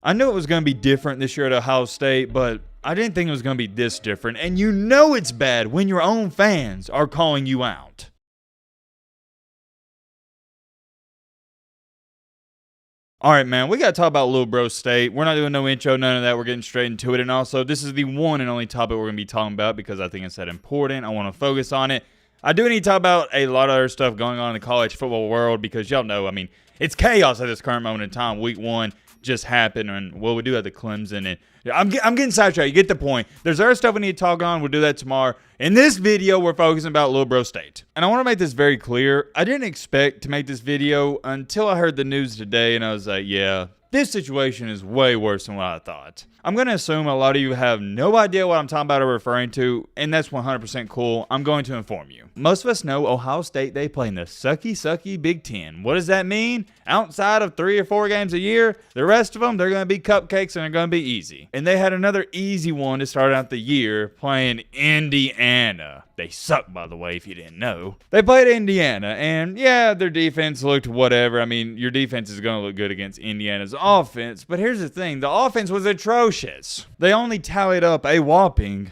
I knew it was going to be different this year at Ohio State, but I didn't think it was going to be this different. And you know it's bad when your own fans are calling you out. All right, man, we got to talk about Little Bro State. We're not doing no intro, none of that. We're getting straight into it. And also, this is the one and only topic we're going to be talking about because I think it's that important. I want to focus on it. I do need to talk about a lot of other stuff going on in the college football world because y'all know, it's chaos at this current moment in time. Week 1 just happened, and we do have the Clemson. And I'm getting sidetracked. You get the point. There's other stuff we need to talk on. We'll do that tomorrow. In this video, we're focusing about Little Bro State. And I want to make this very clear. I didn't expect to make this video until I heard the news today, and I was like, yeah, this situation is way worse than what I thought. I'm going to assume a lot of you have no idea what I'm talking about or referring to, and that's 100% cool. I'm going to inform you. Most of us know Ohio State, they play in the sucky Big Ten. What does that mean? Outside of 3 or 4 games a year, the rest of them, they're going to be cupcakes and they're going to be easy. And they had another easy one to start out the year playing Indiana. They suck, by the way, if you didn't know. They played Indiana, and yeah, their defense looked whatever. Your defense is going to look good against Indiana's offense, but here's the thing. The offense was atrocious. They only tallied up a whopping,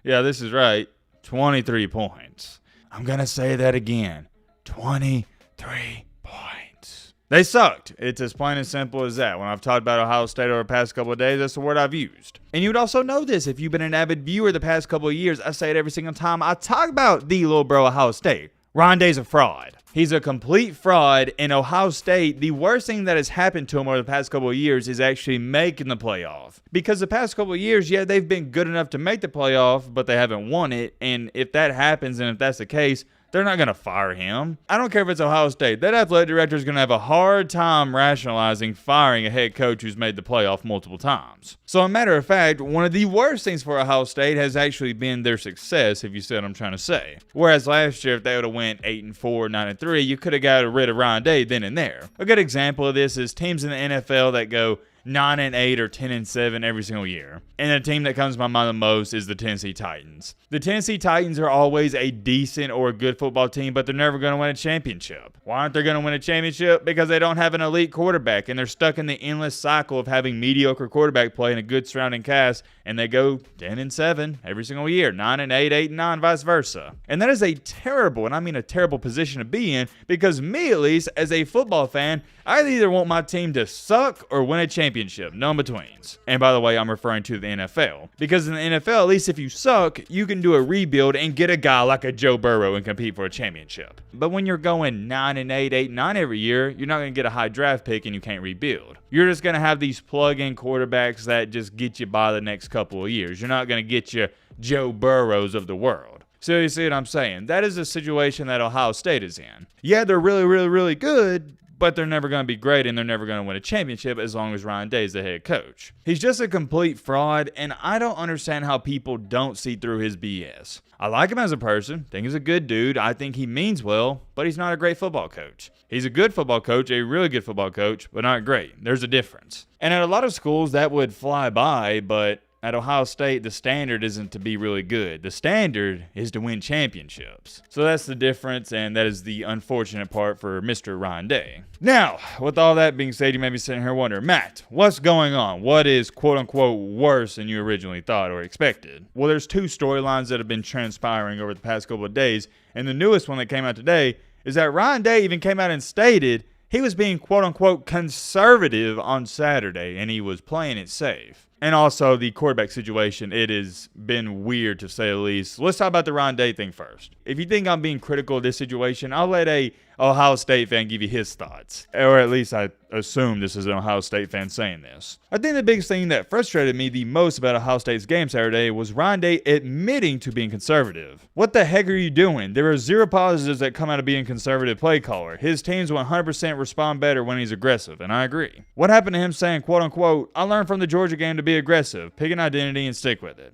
yeah, this is right, 23 points. I'm going to say that again. 23 points. They sucked. It's as plain and simple as that. When I've talked about Ohio State over the past couple of days, that's the word I've used. And you would also know this if you've been an avid viewer the past couple of years. I say it every single time I talk about the little bro Ohio State. Rondé's a fraud. He's a complete fraud. In Ohio State, the worst thing that has happened to him over the past couple of years is actually making the playoff. Because the past couple of years, yeah, they've been good enough to make the playoff, but they haven't won it. And if that happens, and if that's the case, they're not going to fire him. I don't care if it's Ohio State. That athletic director is going to have a hard time rationalizing firing a head coach who's made the playoff multiple times. So, a matter of fact, one of the worst things for Ohio State has actually been their success, if you see what I'm trying to say. Whereas last year, if they would have went 8-4, 9-3, you could have got rid of Rondé then and there. A good example of this is teams in the NFL that go 9-8 or 10-7 every single year. And the team that comes to my mind the most is the Tennessee Titans. The Tennessee Titans are always a decent or a good football team, but they're never going to win a championship. Why aren't they going to win a championship? Because they don't have an elite quarterback, and they're stuck in the endless cycle of having mediocre quarterback play and a good surrounding cast, and they go 10-7 every single year, 9-8, 8-9, vice versa. And that is a terrible, and I mean a terrible position to be in, because me at least, as a football fan, I either want my team to suck or win a championship, no in-betweens. And by the way, I'm referring to the NFL. Because in the NFL, at least if you suck, you can do a rebuild and get a guy like a Joe Burrow and compete for a championship. But when you're going 9-8, 8-9 every year, you're not going to get a high draft pick and you can't rebuild. You're just going to have these plug-in quarterbacks that just get you by the next couple of years. You're not going to get you Joe Burrows of the world. So you see what I'm saying? That is the situation that Ohio State is in. Yeah, they're really good, but they're never going to be great and they're never going to win a championship as long as Rondé is the head coach. He's just a complete fraud, and I don't understand how people don't see through his BS. I like him as a person, think he's a good dude, I think he means well, but he's not a great football coach. He's a good football coach, a really good football coach, but not great. There's a difference. And at a lot of schools, that would fly by, but at Ohio State, the standard isn't to be really good. The standard is to win championships. So that's the difference, and that is the unfortunate part for Mr. Rondé. Now, with all that being said, you may be sitting here wondering, Matt, what's going on? What is quote-unquote worse than you originally thought or expected? Well, there's 2 storylines that have been transpiring over the past couple of days, and the newest one that came out today is that Rondé even came out and stated he was being quote-unquote conservative on Saturday, and he was playing it safe. And also the quarterback situation, it has been weird to say the least. Let's talk about the Rondé thing first. If you think I'm being critical of this situation, I'll let a Ohio State fan give you his thoughts. Or at least I assume this is an Ohio State fan saying this. I think the biggest thing that frustrated me the most about Ohio State's game Saturday was Rondé admitting to being conservative. What the heck are you doing? There are 0 positives that come out of being conservative play caller. His teams 100% respond better when he's aggressive, and I agree. What happened to him saying, quote unquote, I learned from the Georgia game to be aggressive, pick an identity and stick with it?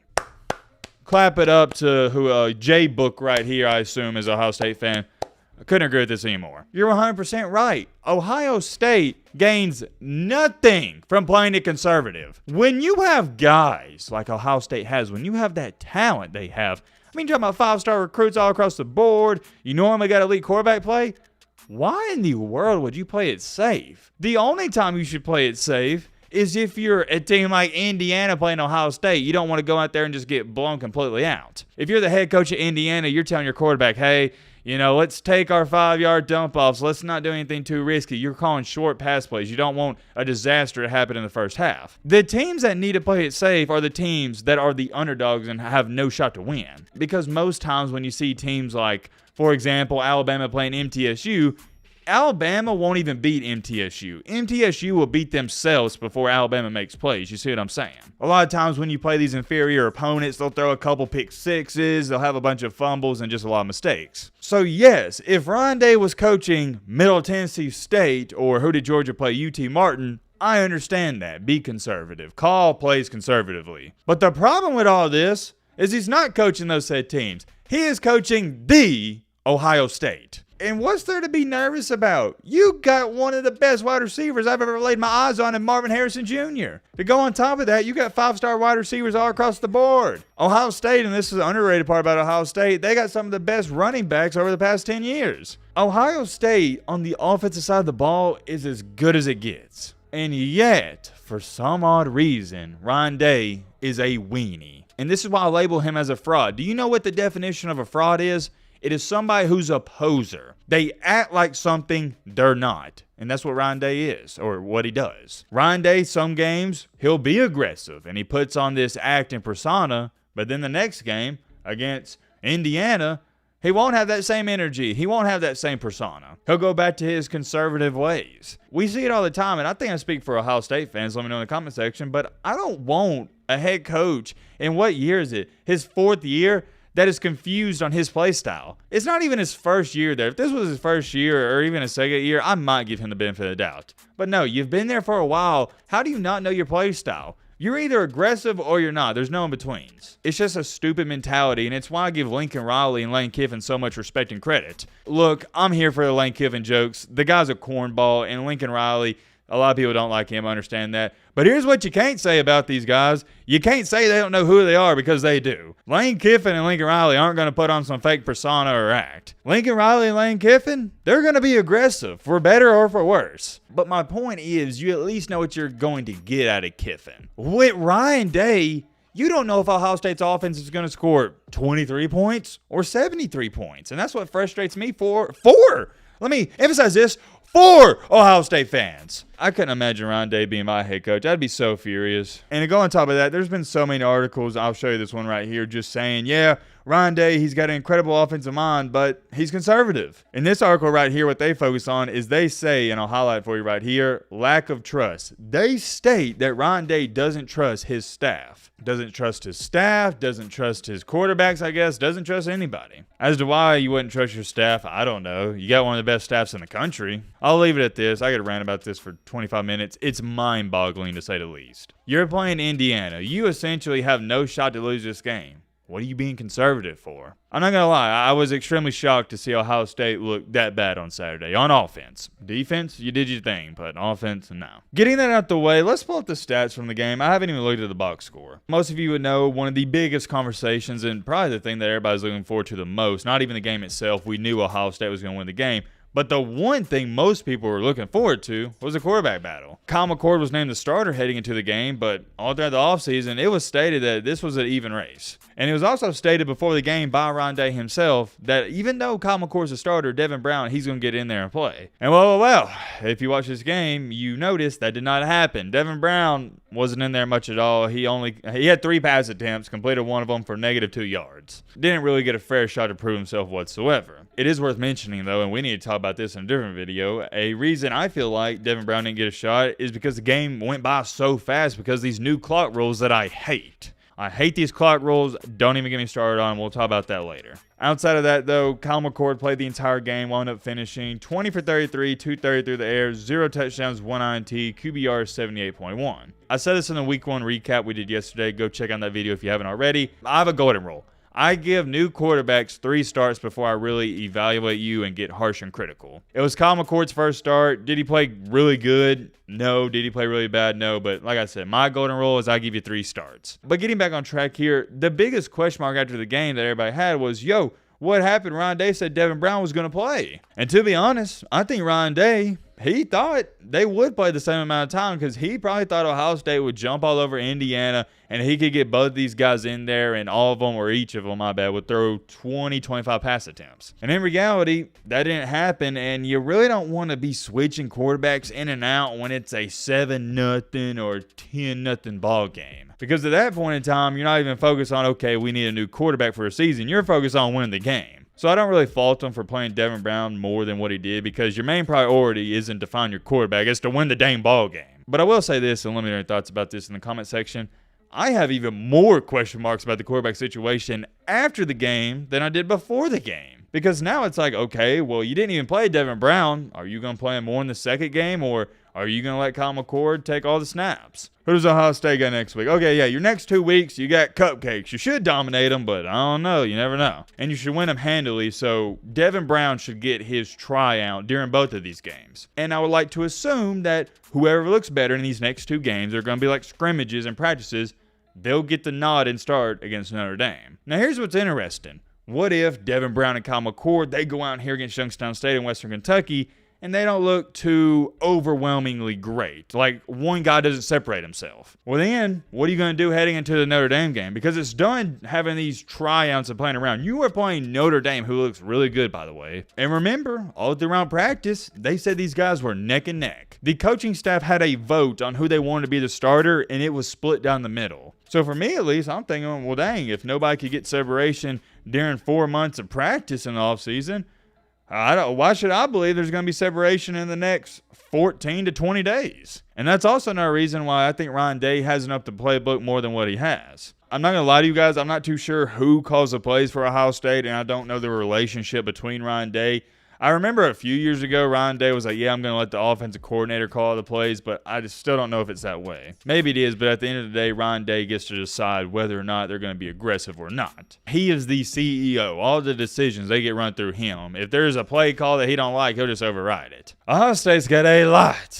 Clap it up to J Book right here, I assume, is an Ohio State fan. I couldn't agree with this anymore. You're 100% right. Ohio State gains nothing from playing it conservative. When you have guys like Ohio State has, when you have that talent they have, you're talking about 5-star recruits all across the board, you normally got elite quarterback play, why in the world would you play it safe? The only time you should play it safe is if you're a team like Indiana playing Ohio State, you don't want to go out there and just get blown completely out. If you're the head coach of Indiana, you're telling your quarterback, hey, let's take our 5-yard dump offs. Let's not do anything too risky. You're calling short pass plays. You don't want a disaster to happen in the first half. The teams that need to play it safe are the teams that are the underdogs and have no shot to win. Because most times when you see teams like, for example, Alabama playing MTSU, Alabama won't even beat MTSU. MTSU will beat themselves before Alabama makes plays. You see what I'm saying? A lot of times when you play these inferior opponents, they'll throw a couple pick sixes, they'll have a bunch of fumbles, and just a lot of mistakes. So yes, if Ryan Day was coaching Middle Tennessee State, or who did Georgia play, UT Martin, I understand that. Be conservative. Call plays conservatively. But the problem with all this is he's not coaching those said teams. He is coaching the Ohio State. And what's there to be nervous about? You got one of the best wide receivers I've ever laid my eyes on in Marvin Harrison Jr. To go on top of that, you got 5-star wide receivers all across the board. Ohio State, and this is the underrated part about Ohio State, they got some of the best running backs over the past 10 years. Ohio State, on the offensive side of the ball, is as good as it gets. And yet, for some odd reason, Ryan Day is a weenie. And this is why I label him as a fraud. Do you know what the definition of a fraud is? It is somebody who's a poser. They act like something they're not. And that's what Ryan Day is, or what he does. Ryan Day, some games, he'll be aggressive, and he puts on this act and persona, but then the next game against Indiana, he won't have that same energy. He won't have that same persona. He'll go back to his conservative ways. We see it all the time, and I think I speak for Ohio State fans. Let me know in the comment section, but I don't want a head coach, in what year is it? His 4th year? That is confused on his play style. It's not even his first year there. If this was his first year or even his second year, I might give him the benefit of the doubt. But no, you've been there for a while. How do you not know your play style? You're either aggressive or you're not. There's no in-betweens. It's just a stupid mentality, and it's why I give Lincoln Riley and Lane Kiffin so much respect and credit. Look, I'm here for the Lane Kiffin jokes. The guy's a cornball, and Lincoln Riley, a lot of people don't like him. I understand that. But here's what you can't say about these guys. You can't say they don't know who they are, because they do. Lane Kiffin and Lincoln Riley aren't going to put on some fake persona or act. Lincoln Riley and Lane Kiffin, they're going to be aggressive, for better or for worse. But my point is, you at least know what you're going to get out of Kiffin. With Ryan Day, you don't know if Ohio State's offense is going to score 23 points or 73 points. And that's what frustrates me for let me emphasize this, for Ohio State fans. I couldn't imagine Ryan Day being my head coach. I'd be so furious. And to go on top of that, there's been so many articles. I'll show you this one right here just saying, yeah, Ryan Day, he's got an incredible offensive mind, but he's conservative. In this article right here, what they focus on is they say, and I'll highlight for you right here, lack of trust. They state that Ryan Day doesn't trust his staff. Doesn't trust his staff, doesn't trust his quarterbacks, I guess, doesn't trust anybody. As to why you wouldn't trust your staff, I don't know. You got one of the best staffs in the country. I'll leave it at this. I could rant about this for 25 minutes. It's mind-boggling, to say the least. You're playing Indiana. You essentially have no shot to lose this game. What are you being conservative for? I'm not going to lie. I was extremely shocked to see Ohio State look that bad on Saturday. On offense. Defense, you did your thing. But offense, no. Getting that out the way, let's pull up the stats from the game. I haven't even looked at the box score. Most of you would know one of the biggest conversations, and probably the thing that everybody's looking forward to the most, not even the game itself. We knew Ohio State was going to win the game. But the one thing most people were looking forward to was a quarterback battle. Kyle McCord was named the starter heading into the game, but all throughout the offseason, it was stated that this was an even race. And it was also stated before the game by Ryan Day himself that even though Kyle McCord's a starter, Devin Brown, he's going to get in there and play. And well, if you watch this game, you notice that did not happen. Devin Brown wasn't in there much at all. He had 3 pass attempts, completed one of them for -2 yards. Didn't really get a fair shot to prove himself whatsoever. It is worth mentioning, though, and we need to talk about this in a different video. A reason I feel like Devin Brown didn't get a shot is because the game went by so fast because of these new clock rules that I hate. I hate these clock rules. Don't even get me started on them. We'll talk about that later. Outside of that, though, Kyle McCord played the entire game, wound up finishing 20 for 33, 230 through the air, 0 touchdowns, 1 INT, QBR 78.1. I said this in the week 1 recap we did yesterday. Go check out that video if you haven't already. I have a golden rule. I give new quarterbacks 3 starts before I really evaluate you and get harsh and critical. It was Kyle McCord's first start. Did he play really good? No. Did he play really bad? No. But like I said, my golden rule is I give you 3 starts. But getting back on track here, the biggest question mark after the game that everybody had was, what happened? Ryan Day said Devin Brown was going to play. And to be honest, I think Ryan Day, he thought they would play the same amount of time because he probably thought Ohio State would jump all over Indiana and he could get both of these guys in there and all of them, or each of them, my bad, would throw 20, 25 pass attempts. And in reality, that didn't happen, and you really don't want to be switching quarterbacks in and out when it's a 7-0 or 10-0 ball game. Because at that point in time, you're not even focused on, okay, we need a new quarterback for a season. You're focused on winning the game. So I don't really fault him for playing Devin Brown more than what he did, because your main priority isn't to find your quarterback, it's to win the dang ball game. But I will say this, and let me know your thoughts about this in the comment section. I have even more question marks about the quarterback situation after the game than I did before the game. Because now it's like, okay, well, you didn't even play Devin Brown. Are you going to play him more in the second game, or are you going to let Kyle McCord take all the snaps? Who does Ohio State got next week? Okay, yeah, your next 2 weeks, you got cupcakes. You should dominate them, but I don't know. You never know. And you should win them handily, so Devin Brown should get his tryout during both of these games. And I would like to assume that whoever looks better in these next 2 games are going to be like scrimmages and practices. They'll get the nod and start against Notre Dame. Now, here's what's interesting. What if Devin Brown and Kyle McCord, they go out here against Youngstown State in Western Kentucky, and they don't look too overwhelmingly great? Like, one guy doesn't separate himself. Well, then, what are you going to do heading into the Notre Dame game? Because it's done having these tryouts and playing around. You are playing Notre Dame, who looks really good, by the way. And remember, all throughout practice, they said these guys were neck and neck. The coaching staff had a vote on who they wanted to be the starter, and it was split down the middle. So for me, at least, I'm thinking, well, dang, if nobody could get separation during 4 months of practice in the offseason, why should I believe there's going to be separation in the next 14 to 20 days? And that's also another reason why I think Ryan Day hasn't upped the playbook more than what he has. I'm not going to lie to you guys. I'm not too sure who calls the plays for Ohio State, and I don't know the relationship between Ryan Day. I remember a few years ago, Ryan Day was like, yeah, I'm going to let the offensive coordinator call the plays, but I just still don't know if it's that way. Maybe it is, but at the end of the day, Ryan Day gets to decide whether or not they're going to be aggressive or not. He is the CEO. All the decisions, they get run through him. If there's a play call that he don't like, he'll just override it. Ohio State's got a lot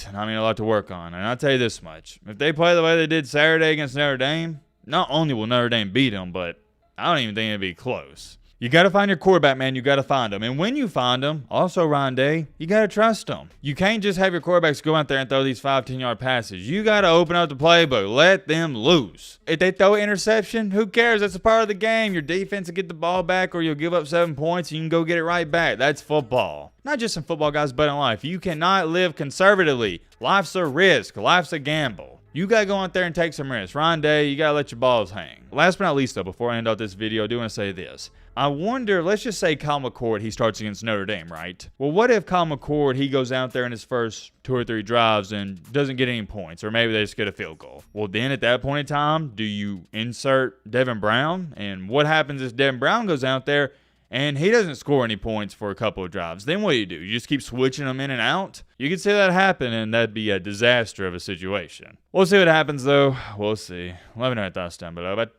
to work on, and I'll tell you this much. If they play the way they did Saturday against Notre Dame, not only will Notre Dame beat them, but I don't even think it'll be close. You got to find your quarterback, man. You got to find him. And when you find him, also Ryan Day, you got to trust him. You can't just have your quarterbacks go out there and throw these 5-10-yard passes. You got to open up the playbook. Let them loose. If they throw an interception, who cares? That's a part of the game. Your defense will get the ball back, or you'll give up 7 points and you can go get it right back. That's football. Not just in football, guys, but in life. You cannot live conservatively. Life's a risk. Life's a gamble. You got to go out there and take some risks. Ryan Day, you got to let your balls hang. Last but not least, though, before I end out this video, I do want to say this. I wonder, let's just say Kyle McCord, he starts against Notre Dame, right? Well, what if Kyle McCord, he goes out there in his first 2 or 3 drives and doesn't get any points, or maybe they just get a field goal? Well, then at that point in time, do you insert Devin Brown? And what happens if Devin Brown goes out there and he doesn't score any points for a couple of drives? Then what do? You just keep switching them in and out? You can see that happen, and that'd be a disaster of a situation. We'll see what happens, though. We'll see. Let me know your thoughts down below. But